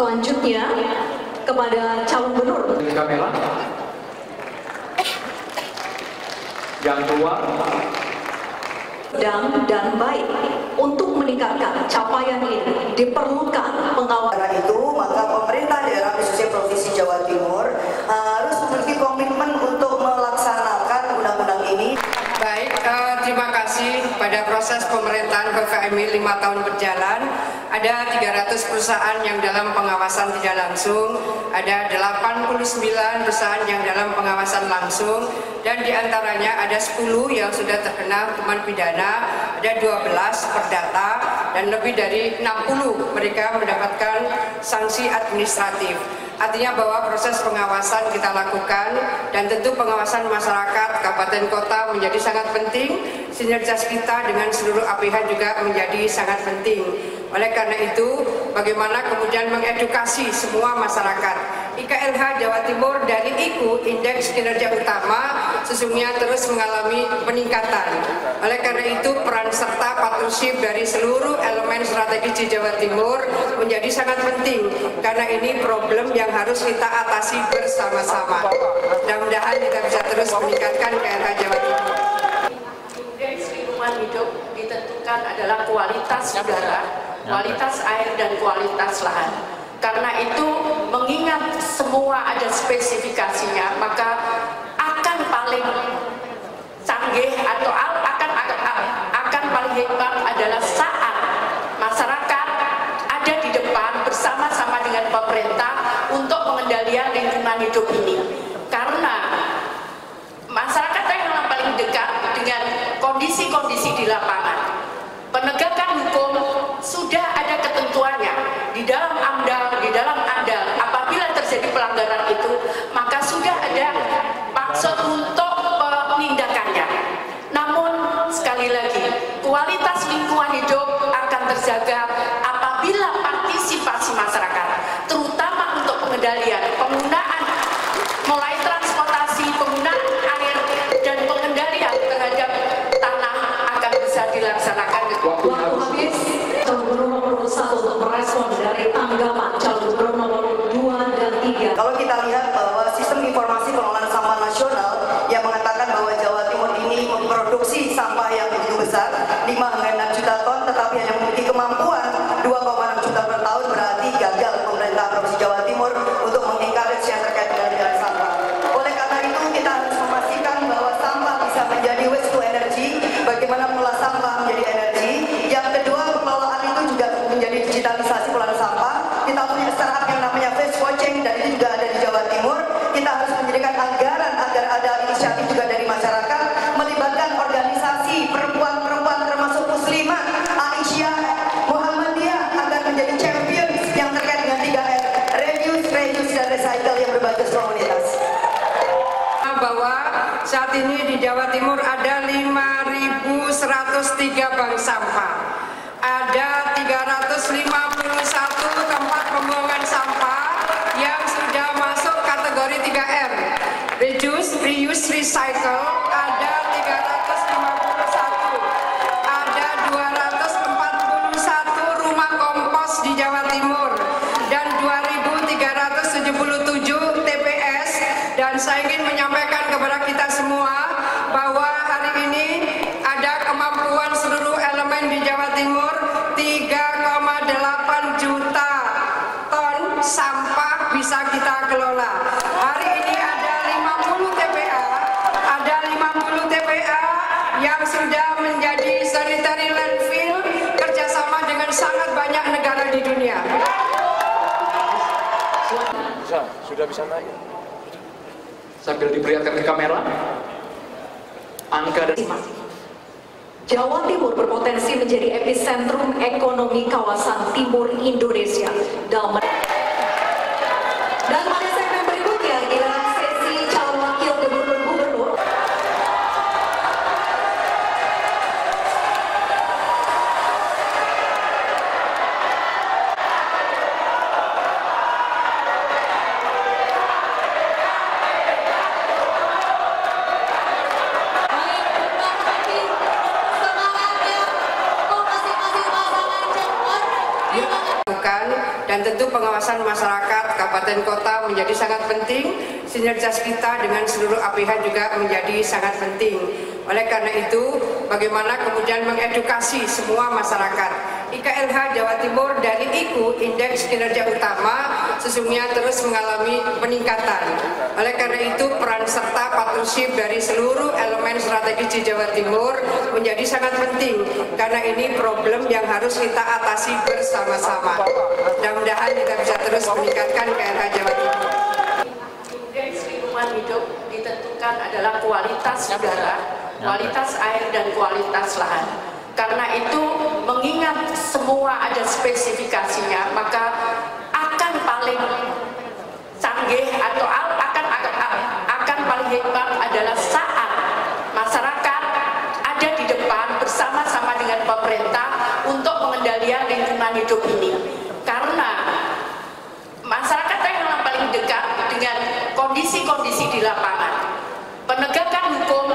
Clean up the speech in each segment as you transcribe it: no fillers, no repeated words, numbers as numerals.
Selanjutnya kepada calon gubernur. Kamera. Yang kedua, dan baik. Untuk meningkatkan capaian ini diperlukan pengawasan. Itu maka pemerintah daerah khususnya Provinsi Jawa Timur harus memiliki komitmen untuk melaksanakan undang-undang ini. Baik, terima kasih. Pada proses pemerintahan PPMI 5 tahun berjalan, ada 300 perusahaan yang dalam pengawasan tidak langsung, ada 89 perusahaan yang dalam pengawasan langsung, dan diantaranya ada 10 yang sudah terkena hukuman pidana, ada 12 perdata, dan lebih dari 60 mereka mendapatkan sanksi administratif. Artinya bahwa proses pengawasan kita lakukan, dan tentu pengawasan masyarakat, kabupaten kota menjadi sangat penting. Sinergitas kita dengan seluruh APH juga menjadi sangat penting. Oleh karena itu, bagaimana kemudian mengedukasi semua masyarakat. IKLH Jawa Timur dari IKU, Indeks Kinerja Utama, sesungguhnya terus mengalami peningkatan. Oleh karena itu, peran serta partnership dari seluruh elemen strategis di Jawa Timur menjadi sangat penting, karena ini problem yang harus kita atasi bersama-sama. Mudah-mudahan kita bisa terus meningkatkan KLH Jawa Timur. Indeks lingkungan hidup ditentukan adalah kualitas udara, kualitas air, dan kualitas lahan. Karena itu, mengingat semua ada spesifikasinya, maka akan paling canggih atau akan paling hebat adalah saat masyarakat ada di depan bersama-sama dengan pemerintah untuk pengendalian lingkungan hidup ini. Karena masyarakat yang paling dekat dengan kondisi-kondisi di lapangan. Penegakan hukum sudah ada ketentuannya di dalam AMDAL, di dalam ANDAL. Apabila terjadi pelanggaran itu, maka sudah ada maksud untuk penindakannya. Namun sekali lagi, kualitas lingkungan hidup akan terjaga apabila partisipasi masyarakat, terutama untuk pengendalian penggunaan mulai transportasi, penggunaan air, dan pengendalian terhadap tanah akan bisa dilaksanakan. Waktu habis. Calon gubernur nomor 1 untuk merespon dari tanggapan calon gubernur nomor 2 dan 3. Kalau kita lihat bahwa sistem informasi pengelolaan sampah nasional yang mengatakan bahwa Jawa Timur ini memproduksi sampah yang begitu besar, 5,6 juta ton, tetapi hanya memiliki kemampuan 2,6 juta per tahun, berarti gagal pemerintah Provinsi Jawa Timur untuk mengencourage yang terkait dengan sampah. Oleh karena itu, kita harus memastikan bahwa sampah bisa menjadi waste to energy, bagaimana mengolah sampah menjadi energi. Yang kedua, pengelolaan itu juga menjadi digitalisasi pengelolaan sampah. Kita punya startup yang namanya Face Watching, dan ini juga ada di Jawa Timur. Kita harus menjadikan anggaran agar ada inisiatif juga dari masyarakat, melibatkan organisasi perempuan-perempuan termasuk muslimat, Aisyah, Muhammadiyah, agar menjadi champion yang terkait dengan 3R, reduce, dan recycle yang berbasis komunitas. Bahwa saat ini di Jawa Timur ada 5.103 bank sampah, ada 351 tempat pembuangan sampah yang sudah masuk kategori 3R, reduce, reuse, recycle, ada 351, ada 241 rumah kompos di Jawa Timur, dan 2.377 TPS. Dan saya ingin menyampaikan kepada kita semua bahwa hari ini ada kemampuan seluruh elemen di Jawa Timur 3,8 juta ton sampah bisa kita kelola. Hari ini ada 50 TPA yang sudah menjadi sanitary landfill kerjasama dengan sangat banyak negara di dunia. sudah bisa naik. Sambil diperlihatkan ke kamera, angka dan Jawa Timur berpotensi menjadi epicentrum ekonomi kawasan timur Indonesia. Dan pada segmen berikutnya, giliran sesi calon wakil gubernur. dan Dan tentu pengawasan masyarakat, kabupaten kota menjadi sangat penting, sinergitas kita dengan seluruh APH juga menjadi sangat penting. Oleh karena itu, bagaimana kemudian mengedukasi semua masyarakat. IKLH Jawa Timur dari IKU, Indeks Kinerja Utama, sesungguhnya terus mengalami peningkatan. Oleh karena itu, peran serta partnership dari seluruh elemen strategis di Jawa Timur menjadi sangat penting, karena ini problem yang harus kita atasi bersama-sama. Mudah-mudahan kita bisa terus meningkatkan KLH Jawa Timur. Indeks lingkungan hidup ditentukan adalah kualitas udara, kualitas air, dan kualitas lahan. Karena itu, mengingat semua ada spesifikasinya, maka akan paling canggih atau akan paling hebat adalah saat masyarakat ada di depan bersama-sama dengan pemerintah untuk pengendalian lingkungan hidup ini. Karena masyarakat yang paling dekat dengan kondisi-kondisi di lapangan. Penegakan hukum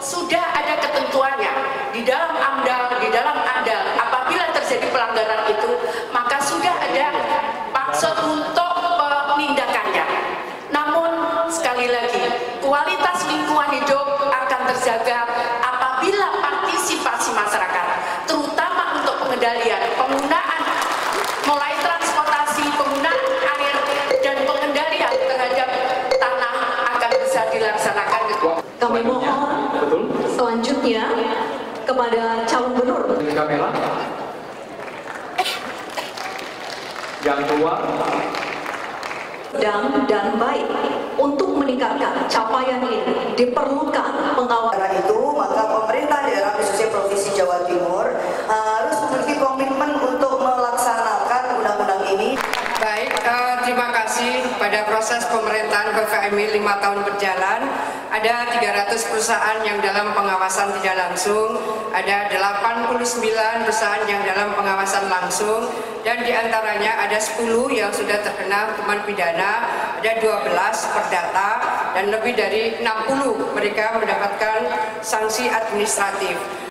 sudah ada ketentuannya di dalam AMDAL, apabila terjadi pelanggaran itu, maka sudah ada maksud untuk penindakannya. Namun sekali lagi, kualitas lingkungan hidup akan terjaga apabila partisipasi masyarakat, terutama untuk pengendalian penggunaan mulai transportasi, penggunaan air, dan pengendalian terhadap tanah akan bisa dilaksanakan. Kami mohon selanjutnya kepada calon gubernur. Kamera. Yang tua. Dan baik untuk meningkatkan capaian ini diperlukan pengawasan. Karena itu, maka pemerintah daerah khususnya Provinsi Jawa Timur harus memiliki komitmen untuk melaksanakan undang-undang ini. Baik, terima kasih. Pada proses pemerintahan PVMI 5 tahun berjalan, ada 300 perusahaan yang dalam pengawasan tidak langsung, ada 89 perusahaan yang dalam pengawasan langsung, dan diantaranya ada 10 yang sudah terkena hukuman pidana, ada 12 perdata, dan lebih dari 60 mereka mendapatkan sanksi administratif.